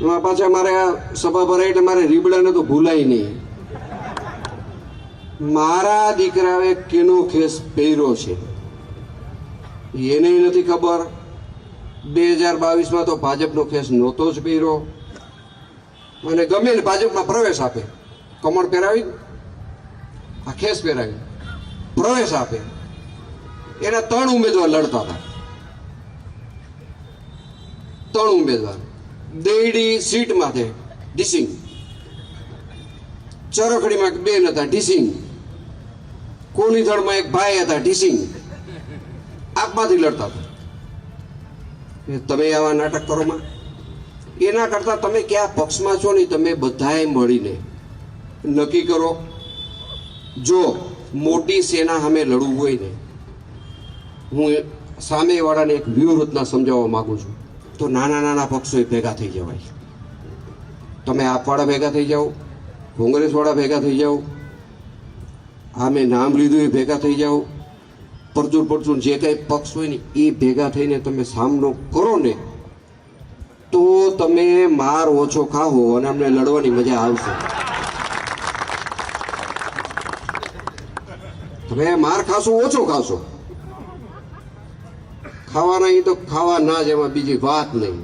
એમાં પાછા મારે આ સભા ભરાય એટલે મારે રીબડાને તો ભૂલાય નહીં. મારા દીકરાએ કેનો ખેસ પહેર્યો છે એને નથી ખબર. 2022માં તો ભાજપનો ખેસ નહોતો જ પહેર્યો. અને ગમે ને ભાજપમાં પ્રવેશ આપે, કમળ પહેરાવી આ ખેસ પહેરાવી પ્રવેશ આપે. એના 3 ઉમેદવાર લડતા હતા, 3 ઉમેદવાર. દેડી સીટમાંથી ડીસિંગ, ચરખડીમાં 2 હતા ડીસિંગ, કોલીધડમાં 1 ભાઈ હતા ડીસિંગ. આપમાંથી લડતા હતા. તમે આવા નાટક કરો માં, એના કરતા તમે કયા પક્ષમાં છો ને તમે બધાએ મળીને નક્કી કરો. જો મોટી સેના સામે લડવું હોય ને, હું સામેવાળાને એક વ્યૂહરચના સમજાવવા માંગુ છું, તો નાના નાના પક્ષોએ ભેગા થઈ જવાય. તમે આપવાળા ભેગા થઈ જાઓ, કોંગ્રેસવાળા ભેગા થઈ જાઓ, આ મેં નામ લીધું એ ભેગા થઈ જાઓ. પરચુર જે કંઈ પક્ષ હોય ને એ ભેગા થઈને તમે સામનો કરો ને, તો તમે માર ઓછો ખાઓ અને અમને લડવાની મજા આવશે. તમે માર ખાશો, ઓછો ખાશો. ખાવાના એ તો ખાવા ના જ, એમાં બીજી વાત નહીં.